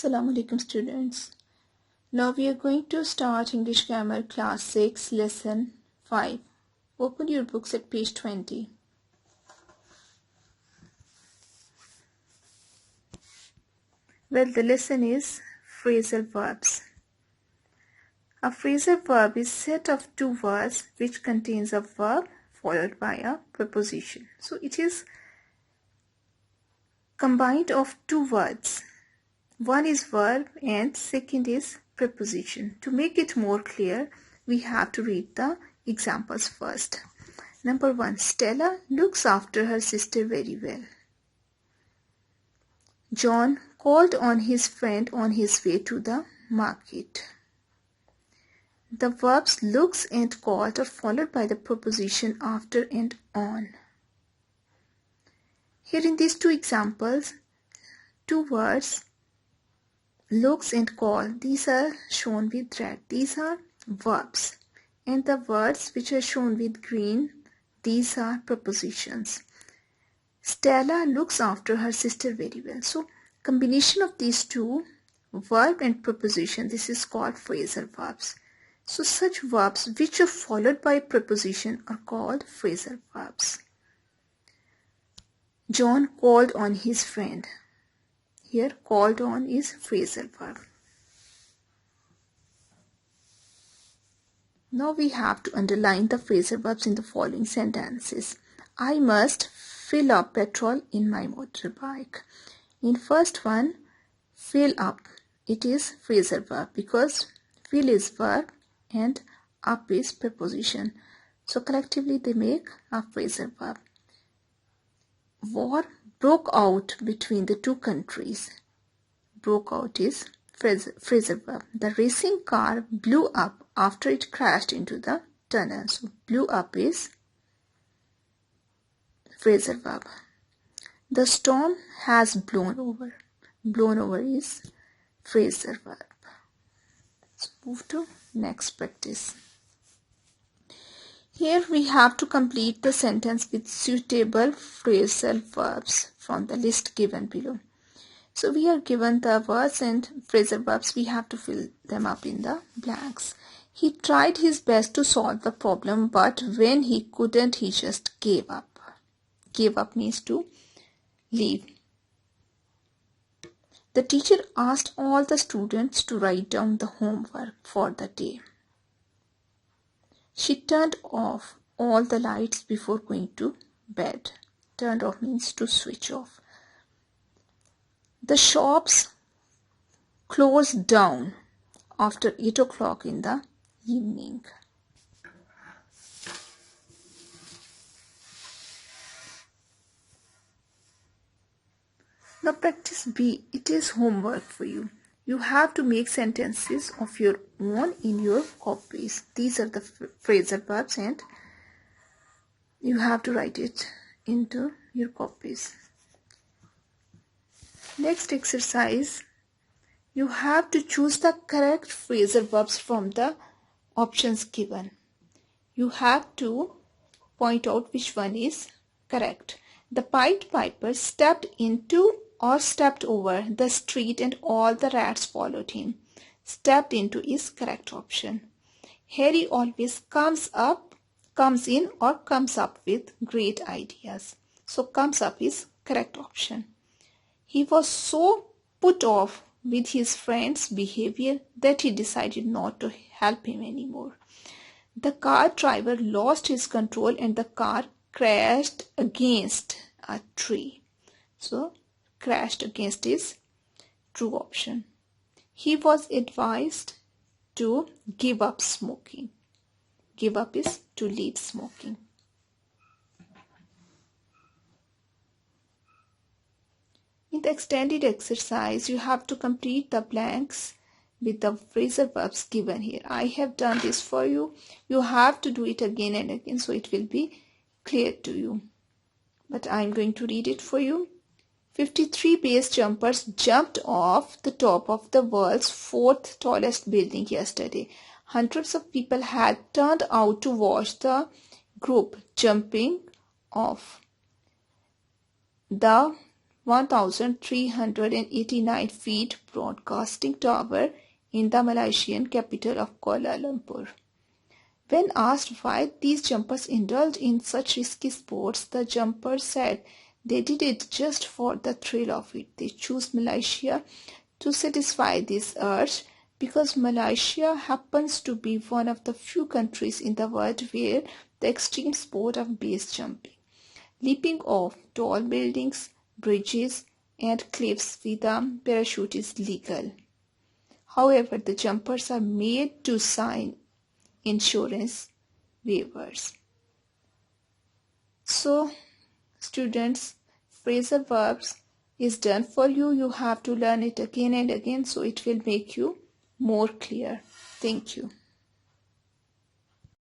Assalamu alaikum students. Now we are going to start English Grammar class 6 lesson 5. Open your books at page 20. Well, the lesson is phrasal verbs. A phrasal verb is a set of two words which contains a verb followed by a preposition. So it is combined of two words. One is verb and second is preposition. To make it more clear, we have to read the examples first. Number 1. Stella looks after her sister very well. John called on his friend on his way to the market. The verbs looks and called are followed by the preposition after and on. Here in these two examples, two words looks and call, these are shown with red. These are verbs. And the words which are shown with green, these are prepositions. Stella looks after her sister very well. So, combination of these two, verb and preposition, this is called phrasal verbs. So, such verbs which are followed by preposition are called phrasal verbs. John called on his friend. Here, called on is phrasal verb. Now we have to underline the phrasal verbs in the following sentences. I must fill up petrol in my motorbike. In first one, fill up. It is phrasal verb because fill is verb and up is preposition. So collectively they make a phrasal verb. War broke out between the two countries. Broke out is phrasal verb. The racing car blew up after it crashed into the tunnel. So blew up is phrasal verb. The storm has blown over. Blown over is phrasal verb. Let's move to next practice. Here we have to complete the sentence with suitable phrasal verbs from the list given below. So we are given the words and phrasal verbs. We have to fill them up in the blanks. He tried his best to solve the problem, but when he couldn't, he just gave up. Gave up means to leave. The teacher asked all the students to write down the homework for the day. She turned off all the lights before going to bed. Turned off means to switch off. The shops closed down after 8 o'clock in the evening. Now practice B. It is homework for you. You have to make sentences of your own in your copies. These are the phrasal verbs and you have to write it into your copies. Next exercise, you have to choose the correct phrasal verbs from the options given. You have to point out which one is correct. The Pied Piper stepped into or stepped over the street and all the rats followed him. Stepped into is correct option. Harry always comes in or comes up with great ideas. So comes up is correct option. He was so put off with his friend's behavior that he decided not to help him anymore. The car driver lost his control and the car crashed against a tree. So crashed against is true option. He was advised to give up smoking. Give up is to leave smoking. In the extended exercise, you have to complete the blanks with the phrasal verbs given here. I have done this for you. You have to do it again and again so it will be clear to you. But I am going to read it for you. 53 base jumpers jumped off the top of the world's 4th tallest building yesterday. Hundreds of people had turned out to watch the group jumping off. The 1,389 feet broadcasting tower in the Malaysian capital of Kuala Lumpur. When asked why these jumpers indulged in such risky sports, the jumpers said they did it just for the thrill of it. They chose Malaysia to satisfy this urge because Malaysia happens to be one of the few countries in the world where the extreme sport of base jumping, leaping off tall buildings, bridges, and cliffs with a parachute is legal. However, the jumpers are made to sign insurance waivers. So, students, phrasal verbs is done for you. You have to learn it again and again so it will make you more clear. Thank you.